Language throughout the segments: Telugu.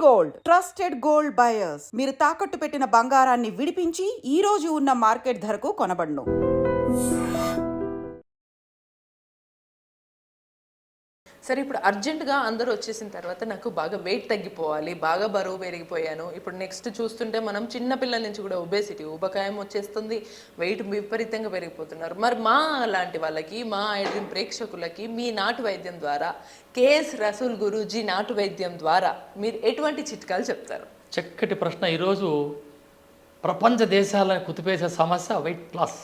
Gold trusted gold buyers. మీరు తాకట్టు పెట్టిన బంగారాన్ని విడిపించి ఈ రోజు ఉన్న మార్కెట్ ధరకు కొనబడును. సరే, ఇప్పుడు అర్జెంటుగా అందరూ వచ్చేసిన తర్వాత నాకు బాగా వెయిట్ తగ్గిపోవాలి, బాగా బరువు పెరిగిపోయాను. ఇప్పుడు నెక్స్ట్ చూస్తుంటే మనం చిన్నపిల్లల నుంచి కూడా ఒబేసిటీ, ఊబకాయం వచ్చేస్తుంది, వెయిట్ విపరీతంగా పెరిగిపోతున్నారు. మరి మా లాంటి వాళ్ళకి, మా ఐడ్రీమ్ ప్రేక్షకులకి మీ నాటు వైద్యం ద్వారా, కేఎస్ రసూల్ గురూజీ నాటు వైద్యం ద్వారా మీరు ఎటువంటి చిట్కాలు చెప్తారు? చక్కటి ప్రశ్న. ఈరోజు ప్రపంచ దేశాలను కుతిపేసే సమస్య వెయిట్ లాస్.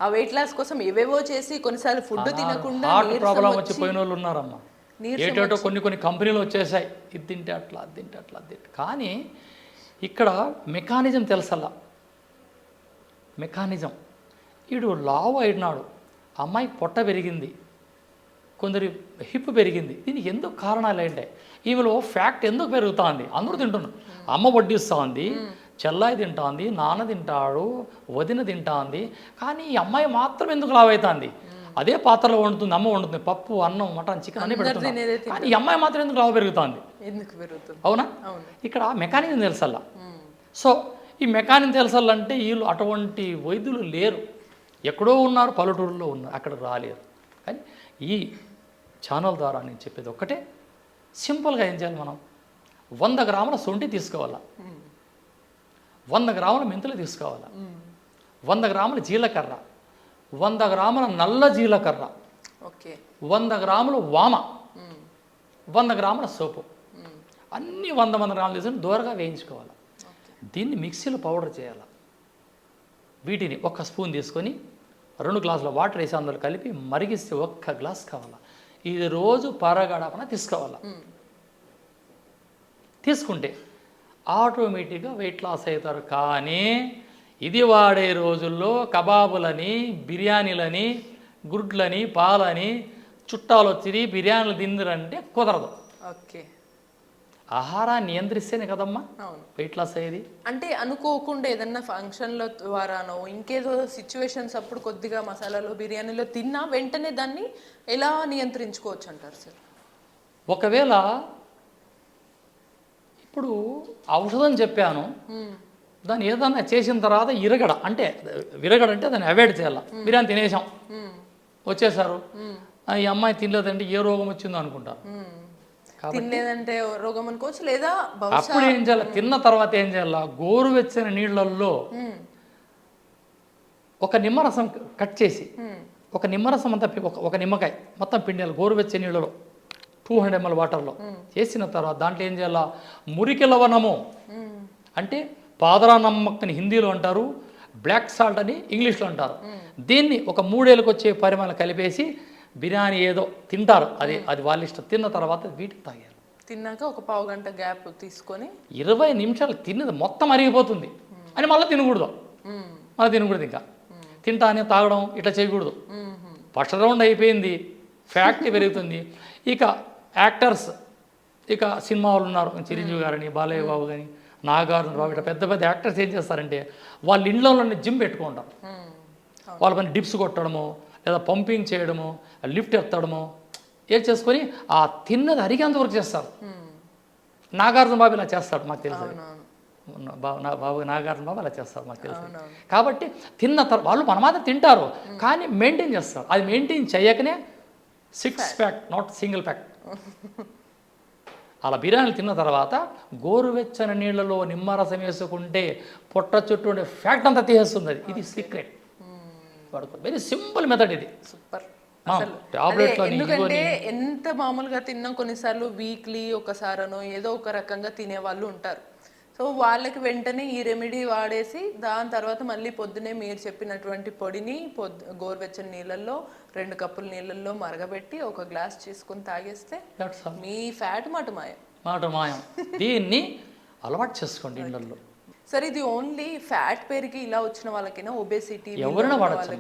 ఆ వెయిట్ లాస్ కోసం ఏవేవో చేసి కొన్నిసార్లు ఫుడ్ తినకుండా హార్ట్ ప్రాబ్లం వచ్చి పోయిన వాళ్ళు ఉన్నారమ్మా. ఏటో కొన్ని కంపెనీలు వచ్చేసాయి, ఇది తింటే అట్లా, అది తింటే అట్లా, అది తింటే. కానీ ఇక్కడ మెకానిజం తెలుసల్లా. మెకానిజం వీడు లావు అయినాడు, అమ్మాయి పొట్ట పెరిగింది, కొందరి హిప్ పెరిగింది. దీనికి ఎందుకు కారణాలు ఏంటే? ఈమెలో ఫ్యాక్ట్ ఎందుకు పెరుగుతుంది? అందరూ తింటున్నారు. అమ్మ వడ్డిస్తుంది, చెల్లాయి తింటుంది, నాన్న తింటాడు, వదిన తింటుంది. కానీ ఈ అమ్మాయి మాత్రం ఎందుకు లావైతుంది? అదే పాత్రలో వండుతుంది, అమ్మ వండుతుంది, పప్పు, అన్నం, మటన్, చికెన్ అన్ని పెడుతుంది. కానీ ఈ అమ్మాయి మాత్రం ఎందుకు లావు పెరుగుతుంది? అవునా? ఇక్కడ మెకానిజం తెలుసల్లా. సో ఈ మెకానిజం తెలుసల్లంటే వీళ్ళు అటువంటి వైద్యులు లేరు. ఎక్కడో ఉన్నారు, పల్లెటూరులో ఉన్నారు, అక్కడ రాలేరు. కానీ ఈ ఛానల్ ద్వారా నేను చెప్పేది ఒక్కటే, సింపుల్గా ఏం చేయాలి? మనం 100 గ్రాముల సొంటి తీసుకోవాలా, 100 గ్రాముల మెంతులు తీసుకోవాలి, 100 గ్రాముల జీలకర్ర, 100 గ్రాముల నల్ల జీలకర్ర, 100 గ్రాముల వామ, 100 గ్రాముల సోపు, అన్నీ 100 గ్రాములు తీసుకొని దూరగా వేయించుకోవాలి. దీన్ని మిక్సీలో పౌడర్ చేయాలి. వీటిని 1 స్పూన్ తీసుకొని 2 గ్లాసుల వాటర్ వేసి అందులో కలిపి మరిగిస్తే 1 గ్లాస్ కావాలి. ఇది రోజు పరగడపన తీసుకోవాలి. తీసుకుంటే ఆటోమేటిక్గా వెయిట్ లాస్ అవుతారు. కానీ ఇది వాడే రోజుల్లో కబాబులని, బిర్యానీలని, గుడ్లని, పాలని, చుట్టాలు వచ్చి బిర్యానీలు తిందరంటే కుదరదు. ఆహారాన్ని నియంత్రిస్తేనే కదమ్మా వెయిట్ లాస్ అయ్యేది. అంటే అనుకోకుండా ఏదన్నా ఫంక్షన్ల ద్వారానో ఇంకేదో సిచ్యువేషన్స్ అప్పుడు కొద్దిగా మసాలాలో, బిర్యానీలో తిన్నా వెంటనే దాన్ని ఎలా నియంత్రించుకోవచ్చు అంటారు సార్? ఒకవేళ ఇప్పుడు ఔషధం చెప్పాను, దాన్ని ఏదన్నా చేసిన తర్వాత విరగడ అంటే దాన్ని అవాయిడ్ చేయాలి. బిర్యానీ తినేసాం, వచ్చేసారు, ఈ అమ్మాయి తినలేదంటే ఏ రోగం వచ్చిందో అనుకుంటారు. తినలేదంటే రోగం అనుకోవచ్చు. లేదా అప్పుడు ఏం చేయాలి? తిన్న తర్వాత ఏం చేయాలి? గోరువెచ్చని నీళ్ళల్లో ఒక నిమ్మరసం కట్ చేసి, ఒక నిమ్మరసం అంతా ఒక నిమ్మకాయ మొత్తం పిండాలి గోరువెచ్చని నీళ్ళలో 200 ml వాటర్లో చేసిన తర్వాత దాంట్లో ఏం చేయాలా? మురికి లవణము అంటే పాదరా నమ్మక్ అని హిందీలో అంటారు, బ్లాక్ సాల్ట్ అని ఇంగ్లీష్లో అంటారు. దీన్ని ఒక 3 ఏళ్ళకి వచ్చే పరిమాణం కలిపేసి బిర్యానీ ఏదో తింటారు, అది వాళ్ళ ఇష్టం. తిన్న తర్వాత వీటికి తాగారు. తిన్నాక ఒక పావు గంట గ్యాప్ తీసుకొని 20 నిమిషాలు తిన్నది మొత్తం అరిగిపోతుంది అని మళ్ళీ తినకూడదు. ఇంకా తింటానే తాగడం ఇట్లా చేయకూడదు. ఫస్ట్ రౌండ్ అయిపోయింది, ఫ్యాక్ట్ పెరుగుతుంది. ఇక యాక్టర్స్, ఇక సినిమా వాళ్ళు ఉన్నారు, చిరంజీవి గారని, బాలయ్య బాబు కానీ, నాగార్జున బాబు, ఇట్లా పెద్ద పెద్ద యాక్టర్స్ ఏం చేస్తారంటే వాళ్ళ ఇండ్లలోనే జిమ్ పెట్టుకుంటారు. వాళ్ళ పని డిప్స్ కొట్టడము, లేదా పంపింగ్ చేయడము, లిఫ్ట్ ఎత్తడము ఏం చేసుకొని ఆ తిన్నది అరిగేంతవరకు చేస్తారు. నాగార్జున బాబు ఇలా చేస్తాడు, మాకు తెలుసు. నాగార్జున బాబు అలా చేస్తారు, మాకు తెలుసు. కాబట్టి తిన్న తర్వాత వాళ్ళు మన మాత్రం తింటారు, కానీ మెయింటైన్ చేస్తారు. అది మెయింటైన్ చేయకనే 6 ప్యాక్, నాట్ సింగిల్ ప్యాక్. అలా బిర్యానీలు తిన్న తర్వాత గోరువెచ్చని నీళ్ళలో నిమ్మరసం వేసుకుంటే పొట్ట చుట్టూ ఉండే ఫ్యాక్ట్ అంతా తీసేస్తుంది. ఇది సీక్రెట్. వెరీ సింపుల్ మెథడ్ ఇది. సూపర్. ఎందుకంటే ఎంత మామూలుగా తిన్నా కొన్నిసార్లు వీక్లీ ఒకసారనో ఏదో ఒక రకంగా తినే వాళ్ళు ఉంటారు. సో వాళ్ళకి వెంటనే ఈ రెమెడీ వాడేసి దాని తర్వాత మళ్ళీ పొద్దునే మీరు చెప్పినటువంటి పొడిని గోరువెచ్చని నీళ్ళల్లో 2 కప్పుల నీళ్ళల్లో మరగబెట్టి 1 గ్లాస్ చేసుకొని తాగేస్తే మీ ఫ్యాట్ మాట మాయం. దీన్ని అలవాటు చేసుకోండి ఇళ్ళల్లో. సరే, ఇది ఓన్లీ ఫ్యాట్ పెరిగి ఇలా వచ్చిన వాళ్ళకైనా ఒబేసిటీ ఎవరైనా వాడచ్చు,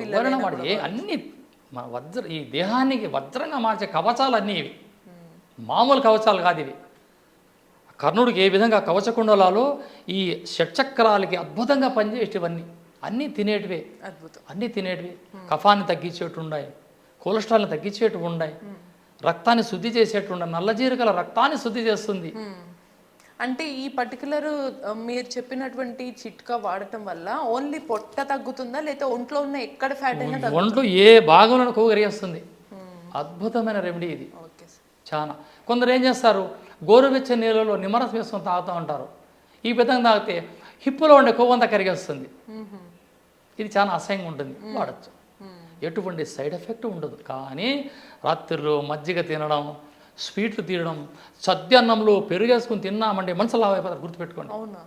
ఎవరైనా వాడచ్చు. అన్ని ఈ దేహానికి వజ్రంగా మార్చే కవచాలు అన్నీ ఇవి, మామూలు కవచాలు కాదు ఇవి. కర్ణుడికి ఏ విధంగా కవచకుండలాలో ఈ షట్చక్రాలకి అద్భుతంగా పనిచేసేటివన్నీ అన్నీ తినేటివే. అన్నీ తినేటివి. కఫాన్ని తగ్గించేటు ఉన్నాయి, కొలెస్ట్రాల్ని తగ్గించేటివి ఉన్నాయి. రక్తాన్ని శుద్ధి చేసేటువంటి నల్ల జీలకర్ర రక్తాన్ని శుద్ధి చేస్తుంది. అంటే ఈ పర్టికులర్ మీరు చెప్పినటువంటి చిట్కా వాడటం వల్ల ఓన్లీ పొట్ట తగ్గుతుందా లేదా ఒంట్లో ఉన్న ఎక్కడ ఫ్యాట్ అయినా తగ్గుతుందా? ఒంట్లో ఏ భాగంలో కొవ్వరిస్తుంది. అద్భుతమైన రెమెడీ ఇది. Okay sir. చాలా కొందరు ఏం చేస్తారు, గోరువెచ్చని నీళ్ళలో నిమ్మరసం వేసుకొని తాగుతూ ఉంటారు. ఈ విధంగా తాగితే హిప్పులో ఉండే కొవ్వంతా కరిగేస్తుంది. ఇది చాలా అసహ్యంగా ఉంటుంది, వాడచ్చు. ఎటువంటి సైడ్ ఎఫెక్ట్ ఉండదు. కానీ రాత్రిలో మజ్జిగ తినడం, స్వీట్లు తినడం, సద్యాన్నంలో పెరుగేసుకుని తిన్నామంటే మనసు లావైపోతారు, గుర్తుపెట్టుకోండి. అవునా?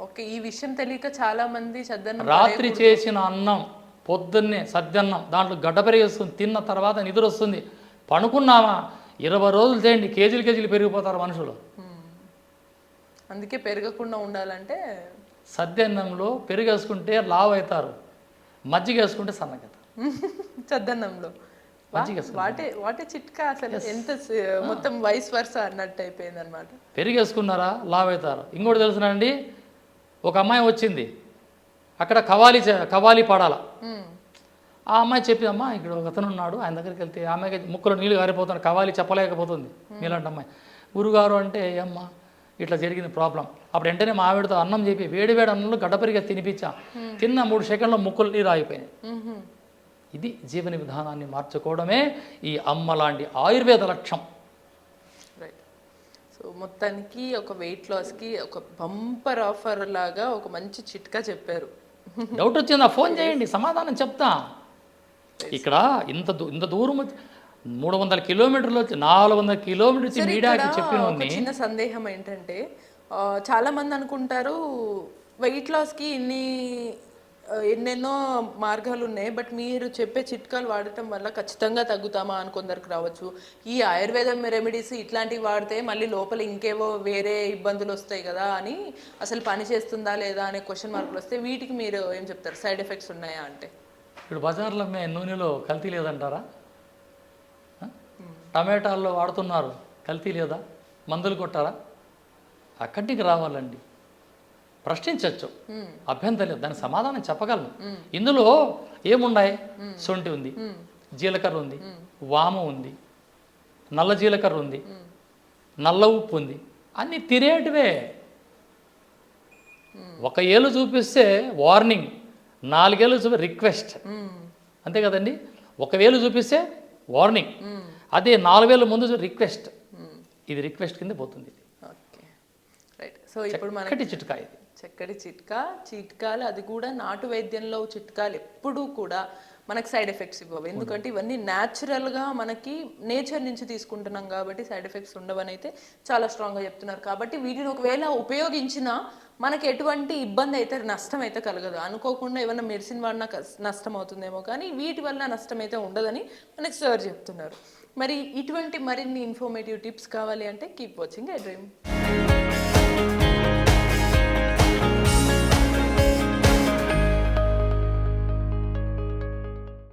ఓకే, ఈ విషయం తెలియక చాలా మంది సద్దన్నం రాత్రి చేసిన అన్నం పొద్దున్నే సద్యన్నం దాంట్లో గడ్డ పెరిగేసుకుని తిన్న తర్వాత నిద్ర వస్తుంది. పనుకున్నామా 20 రోజులు చేయండి, కేజీలు పెరిగిపోతారు మనుషులు. అందుకే పెరగకుండా ఉండాలంటే సద్యన్నంలో పెరుగేసుకుంటే లావు అవుతారు, మజ్జిగ వేసుకుంటే సన్నగవుతారు. సద్దన్నంలో వాటే చిట్కా అసలు ఎంత మొత్తం వైస్ వర్స అన్నట్టు అయిపోయింది అనమాట. పెరిగేసుకున్నారా లావు అవుతారు. ఇంకోటి తెలుసునండి, ఒక అమ్మాయి వచ్చింది, అక్కడ కవాలి పడాల. ఆ అమ్మాయి చెప్పిందమ్మా, ఇక్కడ ఒక అతను ఉన్నాడు, ఆయన దగ్గరికి వెళ్తే ఆమెకి ముక్కులో నీళ్ళు గారిపోతున్నాడు, కవాలి చెప్పలేకపోతుంది. మీలాంటి అమ్మాయి గురుగారు అంటే అమ్మ ఇట్లా జరిగింది ప్రాబ్లం. అప్పుడు వెంటనే మా ఆవిడతో అన్నం చెప్పి వేడి అన్నంలో గడ్డపరిగా తినిపించా. తిన్న 3 సెకండ్లో ముక్కులు నీరు ఆగిపోయినాయి. ఇది జీవన విధానాన్ని మార్చుకోవడమే ఈ అమ్మ లాంటి ఆయుర్వేద లక్ష్యం. రైట్. సో మొత్తానికి ఒక వెయిట్ లాస్కి ఒక బంపర్ ఆఫర్ లాగా ఒక మంచి చిట్కా చెప్పారు. డౌట్ వచ్చిందా ఫోన్ చేయండి, సమాధానం చెప్తా. ఇక్కడ ఇంత దూరం 300 కిలోమీటర్లు వచ్చి 400 కిలోమీటర్లు వచ్చి మీడియాకి చెప్పిన చిన్న సందేహం ఏంటంటే, చాలా మంది అనుకుంటారు వెయిట్ లాస్కి ఎన్నెన్నో మార్గాలు ఉన్నాయి, బట్ మీరు చెప్పే చిట్కాలు వాడటం వల్ల ఖచ్చితంగా తగ్గుతామా అని కొందరికి రావచ్చు. ఈ ఆయుర్వేదం రెమెడీస్ ఇట్లాంటివి వాడితే మళ్ళీ లోపల ఇంకేవో వేరే ఇబ్బందులు వస్తాయి కదా అని, అసలు పని చేస్తుందా లేదా అనే క్వశ్చన్ మార్కులు వస్తే వీటికి మీరు ఏం చెప్తారు? సైడ్ ఎఫెక్ట్స్ ఉన్నాయా అంటే? ఇప్పుడు బజార్లో నూనెలో కల్తీ లేదంటారా? టమాటాల్లో వాడుతున్నారు, కల్తీ లేదా? మందులు కొట్టారా? అక్కడికి రావాలండి, ప్రశ్నించవచ్చు, అభ్యంతరం లేదు, దానికి సమాధానం చెప్పగలను. ఇందులో ఏమున్నాయి? సొంటి ఉంది, జీలకర్ర ఉంది, వాము ఉంది, నల్ల జీలకర్ర ఉంది, నల్ల ఉప్పు ఉంది, అన్నీ తినేటివే. ఒక ఏళ్ళు చూపిస్తే వార్నింగ్, 4 ఏళ్ళు చూపి రిక్వెస్ట్, అంతే కదండి. 1 వేలు చూపిస్తే వార్నింగ్, అదే 4 వేల ముందు రిక్వెస్ట్. ఇది రిక్వెస్ట్ కింద పోతుంది. Okay, right. సో ఇప్పుడు చక్కటి చిట్కా ఇది, చక్కటి చిట్కాలు, అది కూడా నాటు వైద్యంలో చిట్కాలు ఎప్పుడూ కూడా మనకు సైడ్ ఎఫెక్ట్స్ ఇవ్వవు. ఎందుకంటే ఇవన్నీ న్యాచురల్గా మనకి నేచర్ నుంచి తీసుకుంటున్నాం కాబట్టి సైడ్ ఎఫెక్ట్స్ ఉండవని అయితే చాలా స్ట్రాంగ్గా చెప్తున్నారు. కాబట్టి వీటిని ఒకవేళ ఉపయోగించినా మనకి ఎటువంటి ఇబ్బంది అయితే, నష్టం అయితే కలగదు. అనుకోకుండా ఏమైనా మెడిసిన్ వాడినా నష్టం అవుతుందేమో, కానీ వీటి వల్ల నష్టం అయితే ఉండదని మనకి సార్ చెప్తున్నారు. మరి ఇటువంటి మరిన్ని ఇన్ఫర్మేటివ్ టిప్స్ కావాలి అంటే కీప్ వాచింగ్ ఐ డ్రీమ్.